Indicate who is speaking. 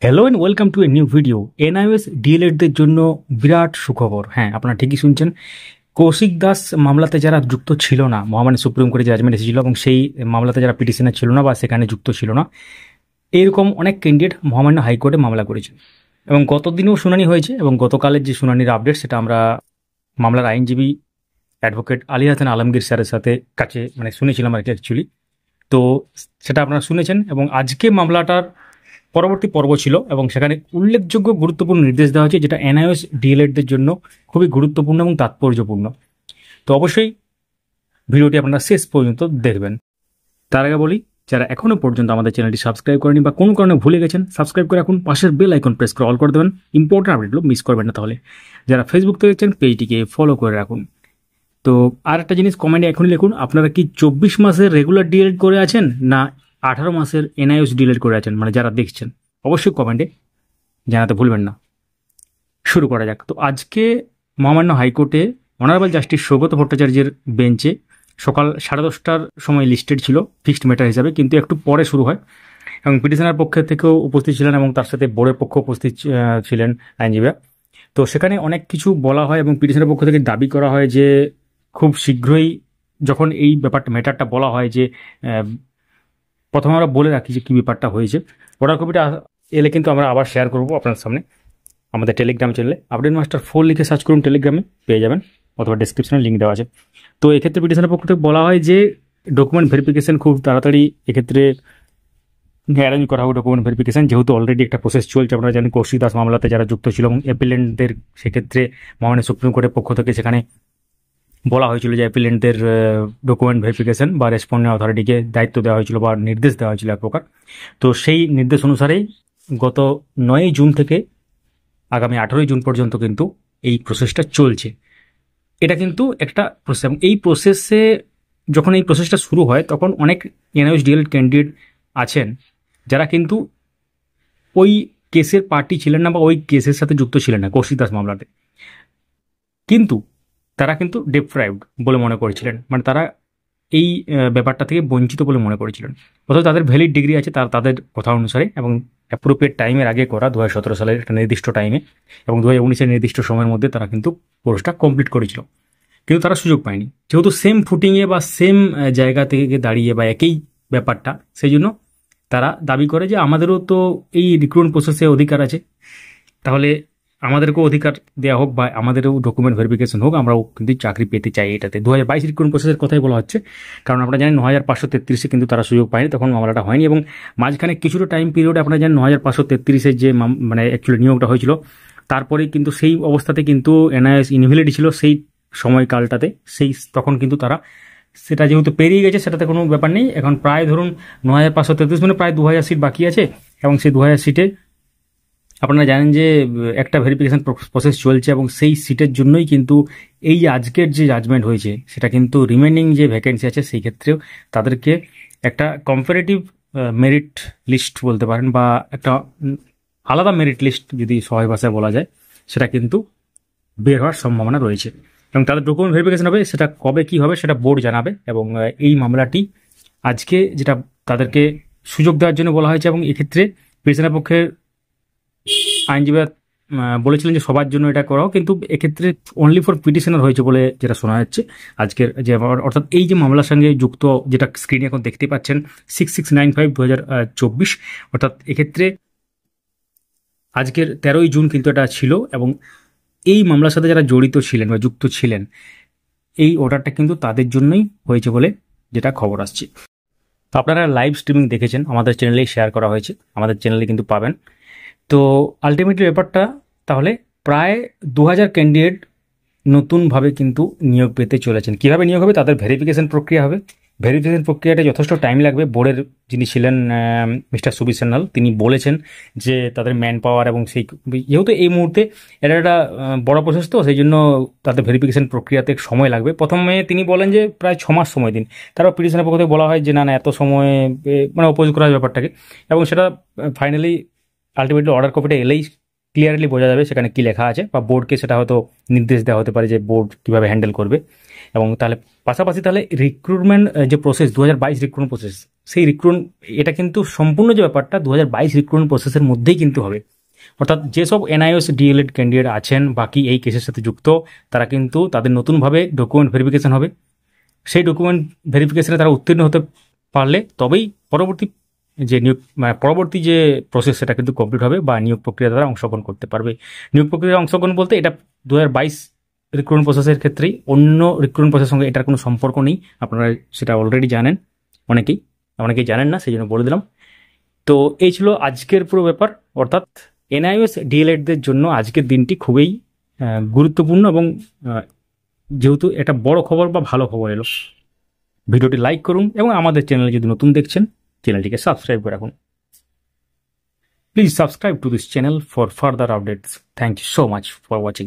Speaker 1: Hello and welcome to a new video. NIS ডিএলএডদের জন্য বিরাট সুখবর। হ্যাঁ, আপনারা ঠিকই শুনছেন। কৌশিক দাস মামলাতে যারা যুক্ত ছিল না, মহামান্য সুপ্রিম কোর্টে জাজমেন্ট এসেছিল এবং সেই মামলাতে যারা পিটিশনে ছিল না বা সেখানে যুক্ত ছিল না, এরকম অনেক ক্যান্ডিডেট মহামান্য হাইকোর্টে মামলা করেছে এবং গত দিনেও শুনানি হয়েছে। এবং গতকালের যে শুনানির আপডেট সেটা আমরা মামলার আইনজীবী অ্যাডভোকেট আলী হাসান আলমগীর স্যারের কাছে শুনেছিলাম আর কি অ্যাকচুয়ালি। তো সেটা আপনারা শুনেছেন এবং আজকে মামলাটার পরবর্তী পর্ব ছিল এবং সেখানে উল্লেখযোগ্য গুরুত্বপূর্ণ নির্দেশ দেওয়া হয়েছে, যেটা এনআইএস ডিএলএডদের জন্য খুবই গুরুত্বপূর্ণ এবং তাৎপর্যপূর্ণ। তো অবশ্যই ভিডিওটি আপনারা শেষ পর্যন্ত দেখবেন। তার আগে বলি, যারা এখনও পর্যন্ত আমাদের চ্যানেলটি সাবস্ক্রাইব করেনি বা কোনো কারণে ভুলে গেছেন, সাবস্ক্রাইব করে রাখুন, পাশের বেল আইকন প্রেস করে অল করে দেবেন। ইম্পর্টেন্ট আপডেটগুলো মিস করবেন না। তাহলে যারা ফেসবুক থেকে দেখছেন, পেজটিকে ফলো করে রাখুন। তো আর একটা জিনিস কমেন্টে এখনই লিখুন, আপনারা কি 24 মাসের রেগুলার ডিএলএড করে আছেন না 18 মাসের এনআইএস ডিএলএড করে আছেন, যারা দেখছেন অবশ্যই কমেন্টে জানাতে ভুলবেন না। শুরু করা যাক। তো আজকে মহামান্য হাইকোর্টে অনারেবল জাস্টিস সৌগত ভট্টাচার্যের বেঞ্চে সকাল 10:30টার সময় লিস্টেড ছিল ফিক্সড ম্যাটার হিসাবে, কিন্তু একটু পরে শুরু হয় এবং পিটিশনার পক্ষের থেকেও উপস্থিত ছিলেন এবং তার সাথে বোর্ডের পক্ষ উপস্থিত ছিলেন আইনজীবীরা। তো সেখানে অনেক কিছু বলা হয় এবং পিটিশনের পক্ষ থেকে দাবি করা হয় যে খুব শীঘ্রই, যখন এই ম্যাটারটা বলা হয় যে প্রথমে আমরা বলে রাখি যে কী ব্যাপারটা হয়েছে। অর্ডার কপিটা এলে কিন্তু আমরা আবার শেয়ার করবো আপনার সামনে আমাদের টেলিগ্রাম চ্যানেলে। আপডেট মাস্টার 4 লিখে সার্চ করুন, টেলিগ্রামে পেয়ে যাবেন, অথবা ডিসক্রিপশনে লিঙ্ক দেওয়া আছে। তো এক্ষেত্রে পিটিশনের পক্ষ থেকে বলা হয় যে ডকুমেন্ট ভেরিফিকেশন খুব তাড়াতাড়ি এক্ষেত্রে অ্যারেঞ্জ করা হবে। ডকুমেন্ট ভেরিফিকেশন যেহেতু অলরেডি একটা প্রসেস চলছে, আপনারা জানেন কৌশিক দাস মামলাতে যারা যুক্ত ছিল এবং অ্যাপিলেন্টদের সেক্ষেত্রে মহামান্য সুপ্রিম কোর্টের পক্ষ থেকে সেখানে বলা হয়েছিল যে অ্যাপিলেন্টদের ডকুমেন্ট ভেরিফিকেশন বা রেসপন্ডিং অথরিটিকে দায়িত্ব দেওয়া হয়েছিল বা নির্দেশ দেওয়া হয়েছিল এক প্রকার। তো সেই নির্দেশ অনুসারেই গত 9 জুন থেকে আগামী 18 জুন পর্যন্ত কিন্তু এই প্রসেসটা চলছে। এটা কিন্তু একটা প্রসেস এবং এই প্রসেসে যখন এই প্রসেসটা শুরু হয় তখন অনেক এনআইএস ডিএলএড ক্যান্ডিডেট আছেন যারা কিন্তু ওই কেসের পার্টি ছিলেন না বা ওই কেসের সাথে যুক্ত ছিলেন না কৌশিক দাস মামলাতে, কিন্তু তারা কিন্তু ডেপ্রাইভড বলে মনে করেছিলেন, তারা এই ব্যাপারটা থেকে বঞ্চিত বলে মনে করেছিলেন। অথচ তাদের ভ্যালিড ডিগ্রি আছে তাদের কথা অনুসারে এবং অ্যাপ্রোপ্রিয়েট টাইমের আগে করা 2017 সালের একটা নির্দিষ্ট টাইমে এবং 2019-এর নির্দিষ্ট সময়ের মধ্যে তারা কিন্তু কোর্সটা কমপ্লিট করেছিল, কিন্তু তারা সুযোগ পায়নি। যেহেতু সেম ফুটিংয়ে বা সেম জায়গা থেকে দাঁড়িয়ে বা একই ব্যাপারটা, সেই জন্য তারা দাবি করে যে আমাদেরও তো এই রিক্রুটমেন্ট প্রসেসে অধিকার আছে, তাহলে আমাদেরকেও অধিকার দেওয়া হোক বা আমাদেরও ডকুমেন্ট ভেরিফিকেশন হোক, আমরাও কিন্তু চাকরি পেতে চাই। এটাতে 2022 রিক্রুটমেন্ট প্রসেসের কথাই বলা হচ্ছে, কারণ আপনারা জানেন 9533-এ কিন্তু তারা সুযোগ পায়নি, তখন মামলাটা হয়নি এবং মাঝখানে কিছুটা টাইম পিরিয়ডে আপনারা জানেন 9533-এর যে অ্যাকচুয়ালি নিয়োগটা হয়েছিল, তারপরে কিন্তু সেই অবস্থাতে কিন্তু এনআইএস ইনভ্যালিড ছিল সেই সময়কালটাতে। তখন কিন্তু তারা সেটা যেহেতু পেরিয়ে গেছে, সেটাতে কোনো ব্যাপার নেই। এখন প্রায় ধরুন 9533 প্রায় 2000 সিট বাকি আছে এবং সেই 2000 সিটে আপনারা জানেন যে একটা ভেরিফিকেশন প্রসেস চলছে এবং সেই সিটের জন্যই কিন্তু এই আজকের যে জাজমেন্ট হয়েছে সেটা কিন্তু রিমেনিং যে ভ্যাকেন্সি আছে সেই ক্ষেত্রেও তাদেরকে একটা কম্পারেটিভ মেরিট লিস্ট বলতে পারেন বা একটা আলাদা মেরিট লিস্ট যদি সহজ ভাষায় বলা যায়, সেটা কিন্তু বের হওয়ার সম্ভাবনা রয়েছে এবং তাদের ডকুমেন্ট ভেরিফিকেশন হবে। সেটা কবে কি হবে সেটা বোর্ড জানাবে এবং এই মামলাটি আজকে যেটা তাদেরকে সুযোগ দেওয়ার জন্য বলা হয়েছে এবং এক্ষেত্রে পিটিশনের পক্ষের আইনজীবীরা বলেছিলেন যে সবার জন্য এটা করাও, কিন্তু এক্ষেত্রে অনলি ফর পিটিশনার হয়েছে বলে যেটা শোনা যাচ্ছে আজকের যে, অর্থাৎ এই যে মামলার সঙ্গে যুক্ত, যেটা স্ক্রিনে এখন দেখতে পাচ্ছেন 6695/2024, অর্থাৎ এক্ষেত্রে আজকের 13 জুন কিন্তু এটা ছিল এবং এই মামলার সাথে যারা জড়িত ছিলেন বা যুক্ত ছিলেন, এই অর্ডারটা কিন্তু তাদের জন্যই হয়েছে বলে যেটা খবর আসছে। তো আপনারা লাইভ স্ট্রিমিং দেখেছেন, আমাদের চ্যানেলেই শেয়ার করা হয়েছে, আমাদের চ্যানেলে কিন্তু পাবেন। তো আলটিমেটলি ব্যাপারটা তাহলে প্রায় 2000 ক্যান্ডিডেট নতুনভাবে কিন্তু নিয়োগ পেতে চলেছেন। কীভাবে নিয়োগ হবে? তাদের ভেরিফিকেশন প্রক্রিয়া হবে। ভেরিফিকেশন প্রক্রিয়াটা যথেষ্ট টাইম লাগবে। বোর্ডের যিনি ছিলেন মিস্টার সুবীর সান্যাল, তিনি বলেছেন যে তাদের ম্যান পাওয়ার এবং সেই যেহেতু এই মুহূর্তে এটা একটা বড় প্রসেস, তো সেই জন্য তাদের ভেরিফিকেশন প্রক্রিয়াতে সময় লাগবে। প্রথমে তিনি বলেন যে প্রায় 6 মাস সময় দিন, তারপর পিটিশনের পক্ষ থেকে বলা হয় যে না এত সময় অপোজ করা ব্যাপারটাকে, এবং সেটা ফাইনালি আলটিমেটলি অর্ডার কপিটা এলেই ক্লিয়ারলি বোঝা যাবে সেখানে কী লেখা আছে, বা বোর্ডকে সেটা হয়তো নির্দেশ দেওয়া হতে পারে যে বোর্ড কীভাবে হ্যান্ডেল করবে। এবং তাহলে পাশাপাশি তাহলে রিক্রুটমেন্ট যে প্রসেস 2022 রিক্রুটমেন্ট প্রসেস, সেই রিক্রুটমেন্ট, এটা কিন্তু সম্পূর্ণ যে ব্যাপারটা 2022 রিক্রুটমেন্ট প্রসেসের মধ্যেই কিন্তু হবে। অর্থাৎ যেসব এনআইএস ডিএলএড ক্যান্ডিডেট আছেন বাকি এই কেসের সাথে যুক্ত, তারা কিন্তু তাদের নতুনভাবে ডকুমেন্ট ভেরিফিকেশন হবে। সেই ডকুমেন্ট ভেরিফিকেশনে তারা উত্তীর্ণ হতে পারলে তবেই পরবর্তী যে প্রসেস সেটা কিন্তু কমপ্লিট হবে বা নিয়োগ প্রক্রিয়া দ্বারা অংশগ্রহণ করতে পারবে। নিয়োগ প্রক্রিয়ায় অংশগ্রহণ বলতে এটা 2022 রিক্রুটমেন্ট প্রসেসের ক্ষেত্রেই, অন্য রিক্রুটমেন্ট প্রসেসের সঙ্গে এটার কোনো সম্পর্ক নেই। আপনারা সেটা অলরেডি জানেন, অনেকেই জানেন না, সেই জন্য বলে দিলাম। তো এই ছিল আজকের পুরো ব্যাপার। অর্থাৎ এনআইএস ডিএলএডদের জন্য আজকের দিনটি খুবই গুরুত্বপূর্ণ এবং যেহেতু এটা বড় খবর বা ভালো খবর এলো, ভিডিওটি লাইক করুন এবং আমাদের চ্যানেলে যদি নতুন দেখছেন চ্যানেলটিকে সাবস্ক্রাইব করে রাখুন। Please subscribe to this channel for further updates. Thank you so much for watching.